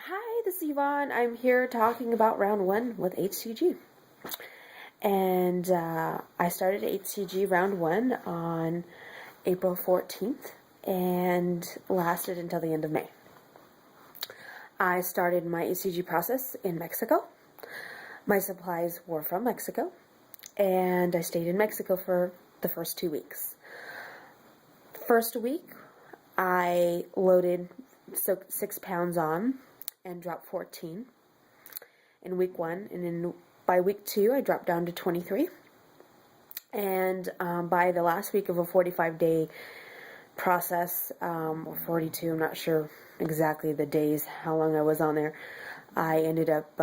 Hi, this is Yvonne. I'm here talking about round one with HCG. And I started HCG round one on April 14th and lasted until the end of May. I started my HCG process in Mexico. My supplies were from Mexico, and I stayed in Mexico for the first 2 weeks. First week, I loaded 6 pounds on and dropped 14 in week one, and then by week two I dropped down to 23, and by the last week of a 45-day process, or 42, I'm not sure exactly the days, how long I was on there, I ended up,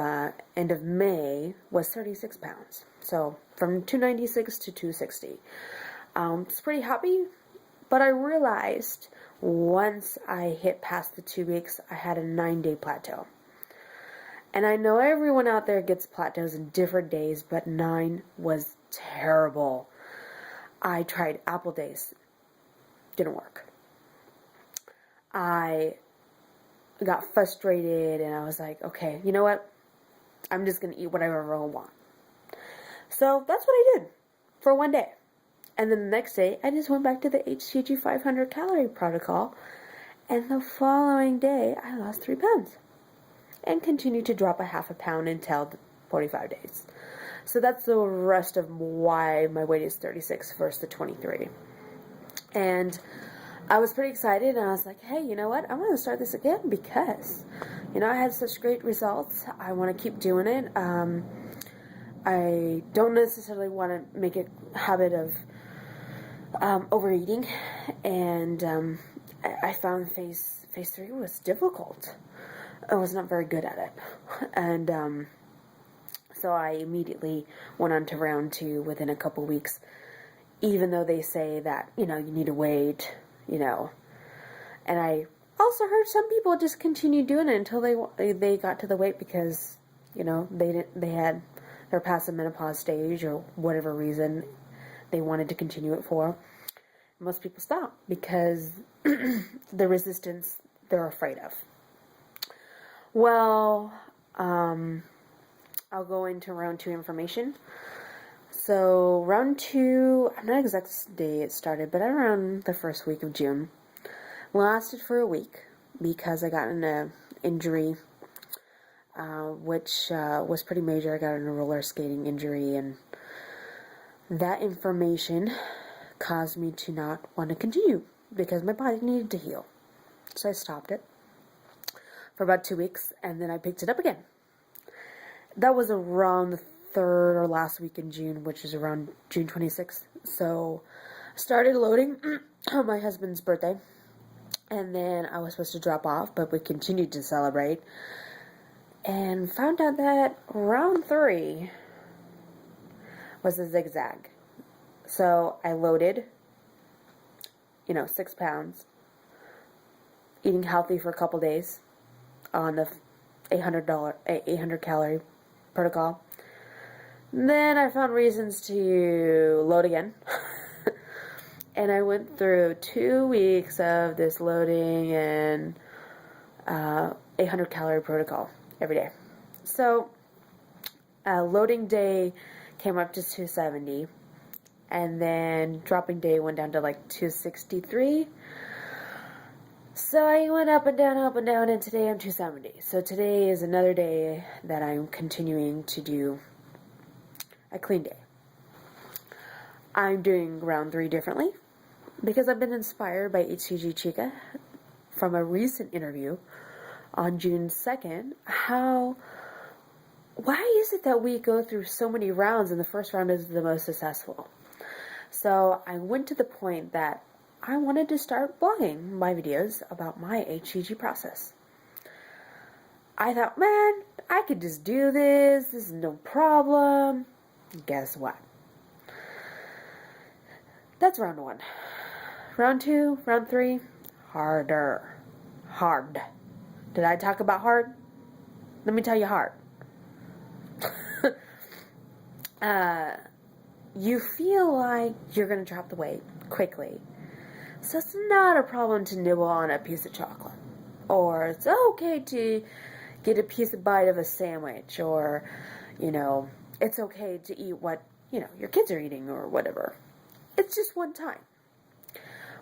end of May, was 36 pounds, so from 296 to 260. It's pretty happy, but I realized once I hit past the 2 weeks, I had a 9-day plateau. And I know everyone out there gets plateaus in different days, but 9 was terrible. I tried apple days. Didn't work. I got frustrated and I was like, okay, you know what? I'm just going to eat whatever I want. So that's what I did for one day. And then the next day, I just went back to the HCG 500 calorie protocol. And the following day, I lost 3 pounds. And continued to drop a half a pound until 45 days. So that's the rest of why my weight is 36 versus the 23. And I was pretty excited, and I was like, hey, you know what? I want to start this again because, I had such great results. I want to keep doing it. I don't necessarily want to make a habit of overeating, and I found phase 3 was difficult. I was not very good at it, and so I immediately went on to round 2 within a couple weeks, even though they say that, you need to wait, and I also heard some people just continue doing it until they got to the weight because, they had their past the menopause stage or whatever reason they wanted to continue it for. Most people stop because the resistance they're afraid of. Well, I'll go into round 2 information. So round 2, I'm not exact day it started, but around the first week of June. Lasted for a week because I got an injury, which was pretty major. I got in a roller skating injury, and that information caused me to not want to continue because my body needed to heal. So I stopped it for about 2 weeks, and then I picked it up again. That was around the third or last week in June, which is around June 26th. So I started loading on my husband's birthday, and then I was supposed to drop off, but we continued to celebrate, and found out that round 3 was a zigzag. So I loaded, 6 pounds, eating healthy for a couple days on the $800 calorie protocol. Then I found reasons to load again. And I went through 2 weeks of this loading and 800 calorie protocol every day. So loading day came up to 270, and then dropping day went down to like 263. So I went up and down, and today I'm 270. So today is another day that I'm continuing to do a clean day. I'm doing round 3 differently because I've been inspired by HCG Chica from a recent interview on June 2nd. Why is it that we go through so many rounds and the first round is the most successful? So I went to the point that I wanted to start blogging my videos about my HCG process. I thought, man, I could just do this. This is no problem. Guess what? That's round 1. Round 2, round 3, harder. Hard. Did I talk about hard? Let me tell you hard. You feel like you're going to drop the weight quickly. So it's not a problem to nibble on a piece of chocolate. Or it's okay to, get a piece of bite of a sandwich, or, you know, it's okay to eat what, you know, your kids are eating or whatever. It's just one time.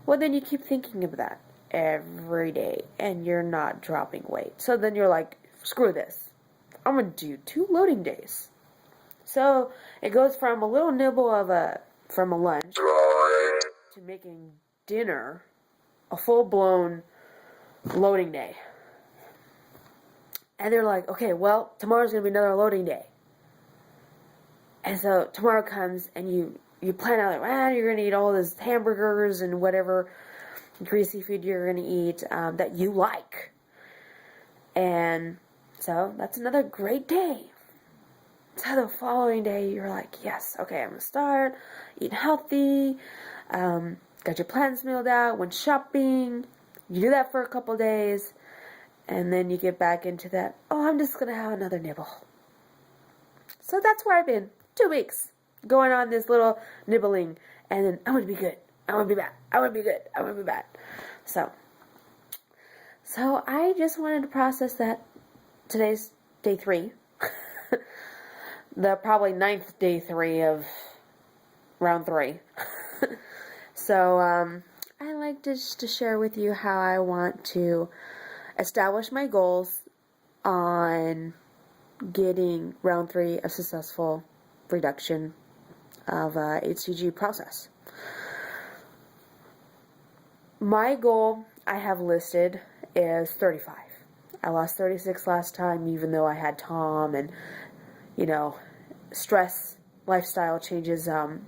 Well, then you keep thinking of that every day and you're not dropping weight. So then you're like, screw this. I'm going to do 2 loading days. So it goes from a little nibble from a lunch to making dinner a full-blown loading day. And they're like, okay, well, tomorrow's going to be another loading day. And so tomorrow comes and you plan out, like, you're going to eat all those hamburgers and whatever greasy food you're going to eat that you like. And so that's another great day. So the following day, you're like, yes, okay, I'm going to start eating healthy. Got your plans mailed out, went shopping. You do that for a couple days. And then you get back into that, oh, I'm just going to have another nibble. So that's where I've been. 2 weeks. Going on this little nibbling. And then, I'm going to be good. I'm going to be bad. I'm going to be good. I'm going to be bad. So I just wanted to process that. Today's day 3. The probably 9th day 3 of round 3. So, I like just to share with you how I want to establish my goals on getting round 3 a successful reduction of HCG process. My goal I have listed is 35. I lost 36 last time, even though I had Tom and, you know, stress, lifestyle changes, and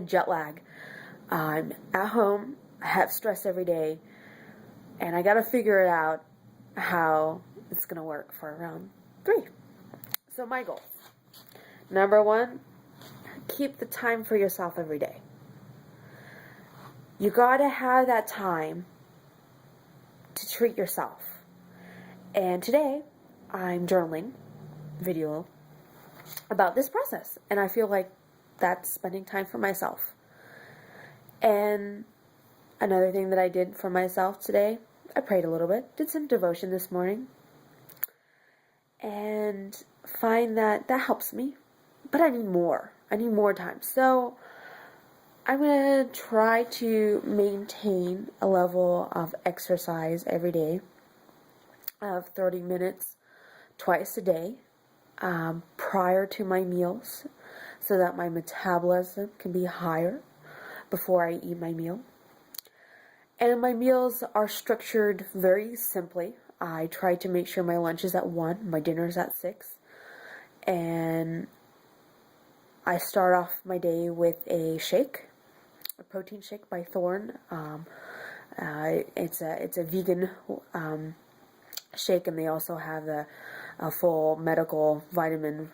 jet lag. I'm at home, I have stress every day, and I gotta figure it out how it's gonna work for round 3. So my goals. Number 1, keep the time for yourself every day. You gotta have that time to treat yourself. And today, I'm journaling video about this process. And I feel like that's spending time for myself. And another thing that I did for myself today, I prayed a little bit, did some devotion this morning, and find that helps me. But I need more. I need more time. So I'm going to try to maintain a level of exercise every day of 30 minutes twice a day prior to my meals so that my metabolism can be higher before I eat my meal. And my meals are structured very simply. I try to make sure my lunch is at 1, my dinner is at 6, and I start off my day with a shake, a protein shake by Thorne. It's a vegan shake, and they also have a full medical vitamin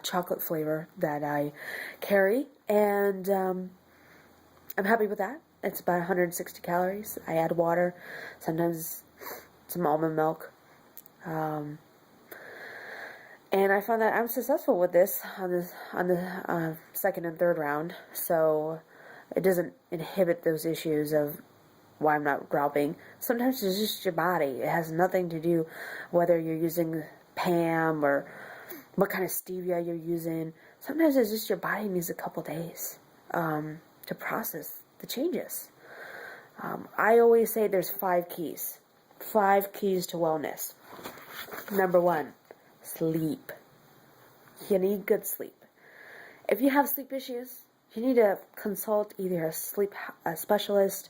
chocolate flavor that I carry, and I'm happy with that. It's about 160 calories. I add water, sometimes some almond milk. And I found that I'm successful with this on the second and third round, so it doesn't inhibit those issues of why I'm not dropping. Sometimes it's just your body. It has nothing to do whether you're using PAM or what kind of stevia you're using. Sometimes it's just your body needs a couple days to process the changes. I always say there's 5 keys. 5 keys to wellness. Number 1, sleep. You need good sleep. If you have sleep issues, you need to consult either a sleep specialist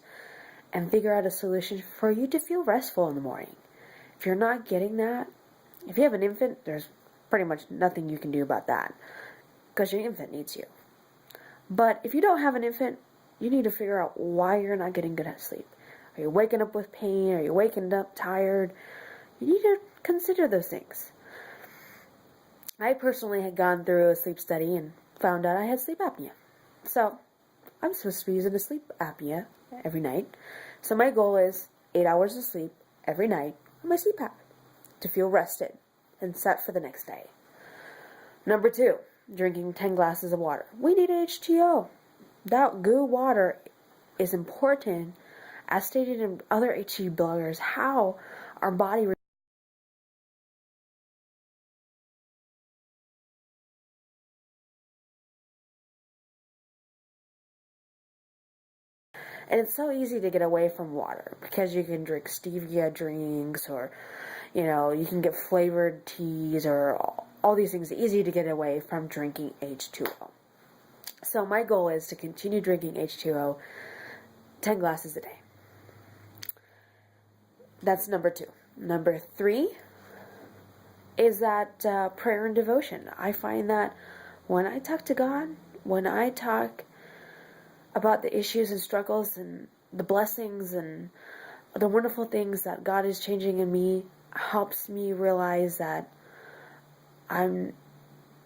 and figure out a solution for you to feel restful in the morning. If you're not getting that, if you have an infant, there's pretty much nothing you can do about that because your infant needs you. But if you don't have an infant, you need to figure out why you're not getting good at sleep. Are you waking up with pain? Are you waking up tired? You need to consider those things. I personally had gone through a sleep study and found out I had sleep apnea. So I'm supposed to be using a sleep apnea every night. So my goal is 8 hours of sleep every night on my sleep app to feel rested and set for the next day. Number 2, drinking 10 glasses of water. We need H2O. That good water is important, as stated in other HCG bloggers, how our body And it's so easy to get away from water because you can drink stevia drinks, or, you can get flavored teas, or all these things. Easy to get away from drinking H2O. So my goal is to continue drinking H2O 10 glasses a day. That's number 2. Number 3 is that prayer and devotion. I find that when I talk to God, when I talk about the issues and struggles and the blessings and the wonderful things that God is changing in me, helps me realize that I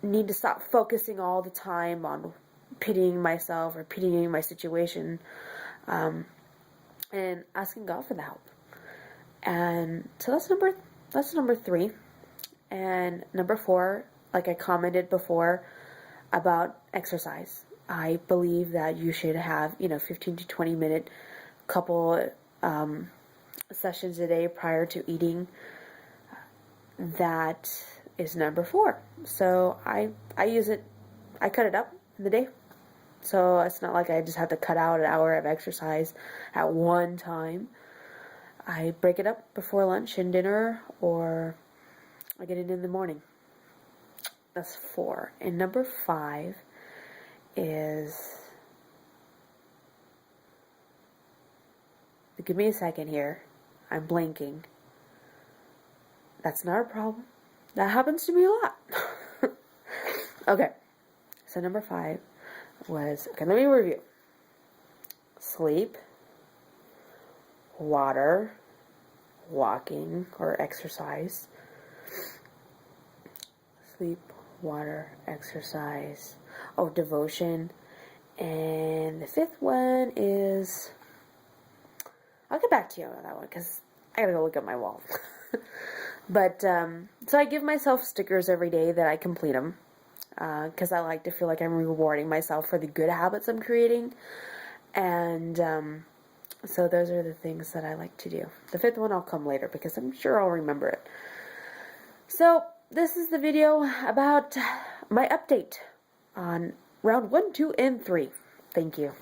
need to stop focusing all the time on pitying myself or pitying my situation, and asking God for the help. And so that's number 3. And number 4, like I commented before about exercise. I believe that you should have 15 to 20 minute couple sessions a day prior to eating. That is number 4. So I use it. I cut it up in the day. So it's not like I just have to cut out an hour of exercise at one time. I break it up before lunch and dinner, or I get it in the morning. That's 4. And number 5 is, give me a second here. I'm blanking. That's not a problem. That happens to me a lot. Okay. So number 5 was, okay, let me review. Sleep, water, walking or exercise. Sleep, water, exercise. Oh, devotion. And the 5th one is, I'll get back to you on that one because I gotta go look at my wall. But, so I give myself stickers every day that I complete them. Because I like to feel like I'm rewarding myself for the good habits I'm creating. And so those are the things that I like to do. The 5th one I'll come later because I'm sure I'll remember it. So this is the video about my update on round 1, 2, and 3. Thank you.